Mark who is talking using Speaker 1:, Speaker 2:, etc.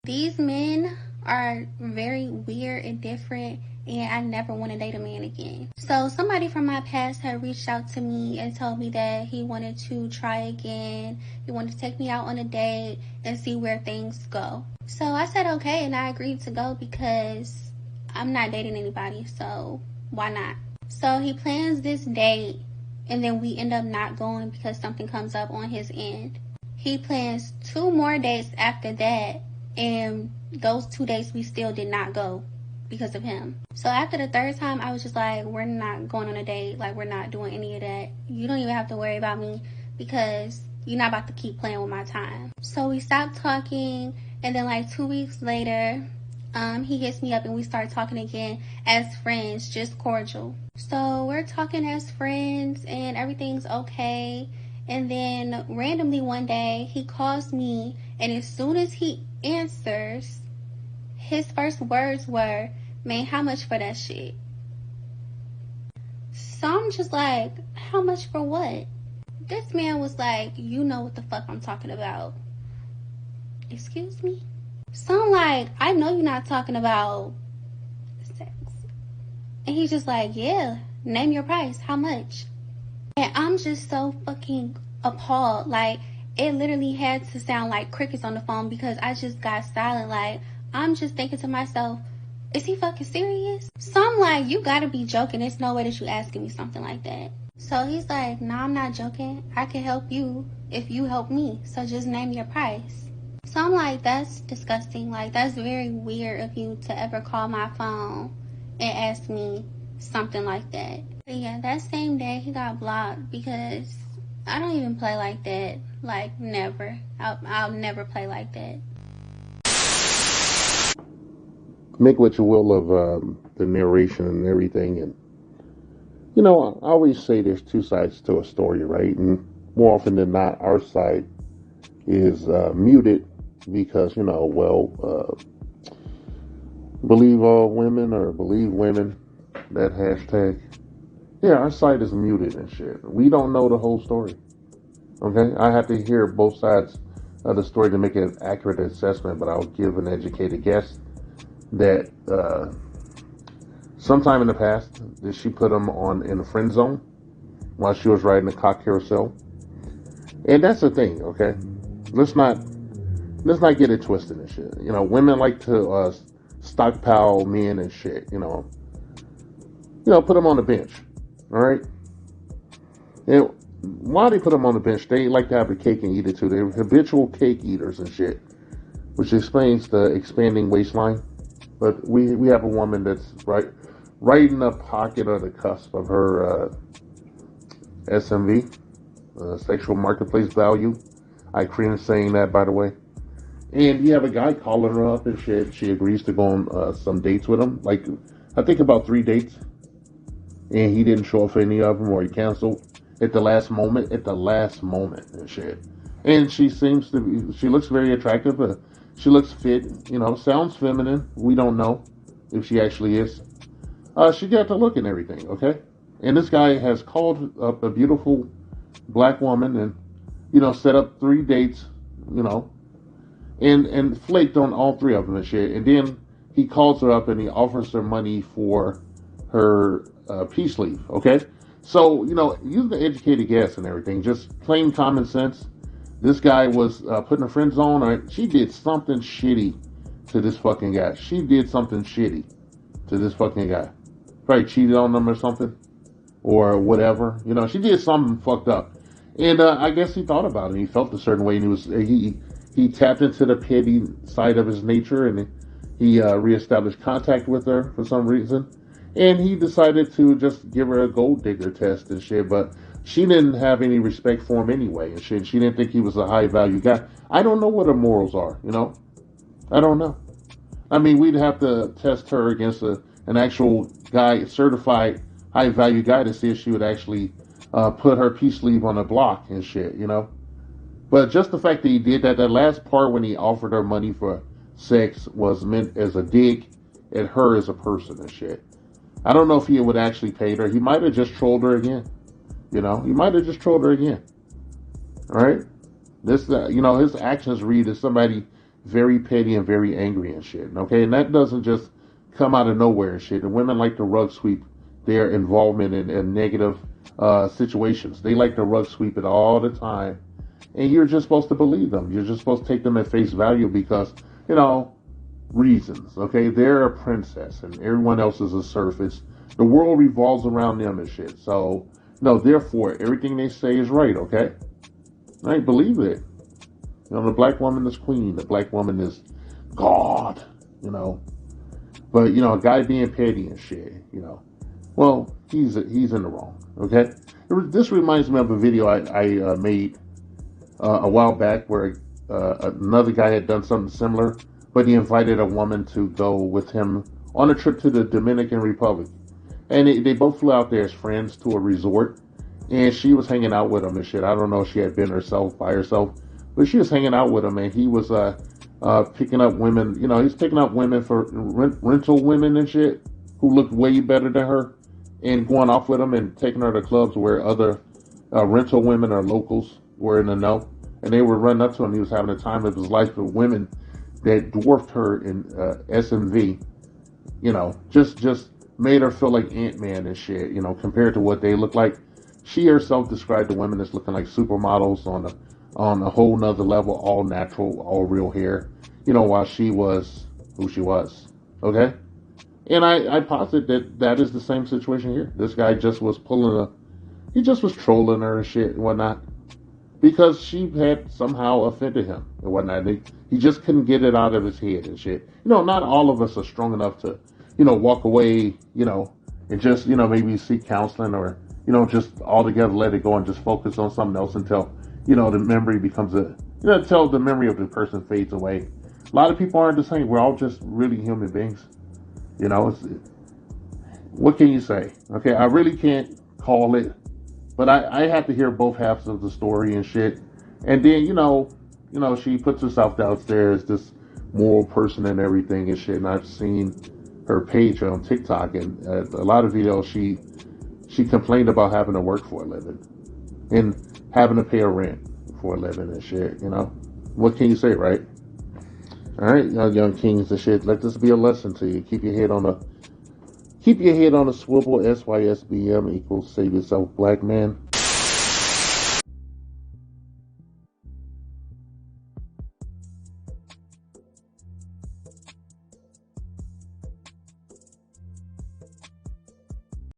Speaker 1: These men are very weird and different, and I never want to date a man again. So somebody from my past had reached out to me and told me that he wanted to try again. He wanted to take me out on a date and see where things go. So I said okay, and I agreed to go because I'm not dating anybody, so why not? So he plans this date, and then we end up not going because something comes up on his end. He plans 2 more dates after that, and those 2 dates we still did not go because of him. So after the 3rd time, I was just like, we're not going on a date. Like, we're not doing any of that. You don't even have to worry about me because you're not about to keep playing with my time. So we stopped talking, and then like 2 weeks later, he hits me up and we start talking again as friends, just cordial. So we're talking as friends and everything's okay. And then randomly one day he calls me, and as soon as he answers, his first words were, "Man, how much for that shit?" So I'm just like, how much for what? This man was like, you know what the fuck I'm talking about. Excuse me? So I'm like, I know you're not talking about sex. And he's just like, yeah, name your price. How much? And I'm just so fucking appalled. Like, it literally had to sound like crickets on the phone because I just got silent. Like, I'm just thinking to myself, is he fucking serious? So I'm like, you gotta be joking. There's no way that you asking me something like that. So he's like, no, I'm not joking. I can help you if you help me. So just name your price. So I'm like, that's disgusting. Like, that's very weird of you to ever call my phone and ask me something like that. But yeah, that same day he got blocked because I don't even play like that. Like, never. I'll never play like that.
Speaker 2: Make what you will of the narration and everything. And, you know, I always say there's 2 sides to a story, right? And more often than not, our side is muted because, you know, well, believe all women or believe women, that hashtag. Yeah, our side is muted and shit. We don't know the whole story. Okay? I have to hear both sides of the story to make an accurate assessment, but I'll give an educated guess that sometime in the past, that she put him in the friend zone while she was riding the cock carousel. And that's the thing, okay? Let's not get it twisted and shit. You know, women like to stockpile men and shit. You know, put them on the bench. All right. And while they put them on the bench, they like to have the cake and eat it too. They're habitual cake eaters and shit, which explains the expanding waistline. But we have a woman that's right in the pocket or the cusp of her SMV, sexual marketplace value. I cringe saying that, by the way. And you have a guy calling her up and shit. She agrees to go on some dates with him. Like, I think about 3 dates. And he didn't show up for any of them, or he canceled at the last moment. And shit. And she looks very attractive. She looks fit. You know, sounds feminine. We don't know if she actually is. She got to look and everything, okay? And this guy has called up a beautiful black woman and, you know, set up 3 dates, you know, and flaked on all 3 of them and shit. And then he calls her up and he offers her money for her peace leave, okay? So, you know, use the educated guess and everything. Just plain common sense. This guy was putting her friend zone. Right? She did something shitty to this fucking guy. Probably cheated on him or something. Or whatever. You know, she did something fucked up. And I guess he thought about it. He felt a certain way. And he tapped into the petty side of his nature. And he reestablished contact with her for some reason. And he decided to just give her a gold digger test and shit. But she didn't have any respect for him anyway and shit. She didn't think he was a high value guy. I don't know what her morals are, you know? I don't know. I mean, we'd have to test her against an actual guy, certified high value guy, to see if she would actually put her peace leave on a block and shit, you know? But just the fact that he did that last part when he offered her money for sex was meant as a dig at her as a person and shit. I don't know if he would actually pay her. He might have just trolled her again. You know, All right? This, you know, his actions read as somebody very petty and very angry and shit. Okay, and that doesn't just come out of nowhere and shit. And women like to rug sweep their involvement in negative situations. They like to rug sweep it all the time, and you're just supposed to believe them. You're just supposed to take them at face value because reasons. Okay, they're a princess and everyone else is a serf. The world revolves around them and shit. So no, therefore everything they say is right. Okay, right? Believe it. The black woman is queen. The black woman is God. But a guy being petty and shit. Well, he's in the wrong. Okay. This reminds me of a video I made a while back where another guy had done something similar, but he invited a woman to go with him on a trip to the Dominican Republic, and they both flew out there as friends to a resort, and she was hanging out with him and shit. I don't know if she had been by herself, but she was hanging out with him, and he was picking up women. He was picking up women for rental women and shit who looked way better than her, and going off with them and taking her to clubs where other rental women or locals were in the know, and they were running up to him. He was having a time of his life with women that dwarfed her in SMV. Just made her feel like Ant-Man and shit. Compared to what they look like. She herself described the women as looking like supermodels on a whole nother level, all natural, all real hair. While she was who she was. Okay. And I posit that is the same situation here. This guy just was he just was trolling her and shit and whatnot. Because she had somehow offended him and whatnot. He just couldn't get it out of his head and shit. Not all of us are strong enough to, walk away, and just, maybe seek counseling or, just altogether let it go and just focus on something else until, the memory becomes until the memory of the person fades away. A lot of people aren't the same. We're all just really human beings. What can you say? Okay, I really can't call it, but I have to hear both halves of the story and shit. And then, she puts herself downstairs, this moral person and everything and shit. And I've seen her page on TikTok and a lot of videos. She complained about having to work for a living and having to pay a rent for a living and shit. What can you say, right? All right, young kings and shit. Let this be a lesson to you. Keep your head on a swivel. SYSBM equals save yourself, black man.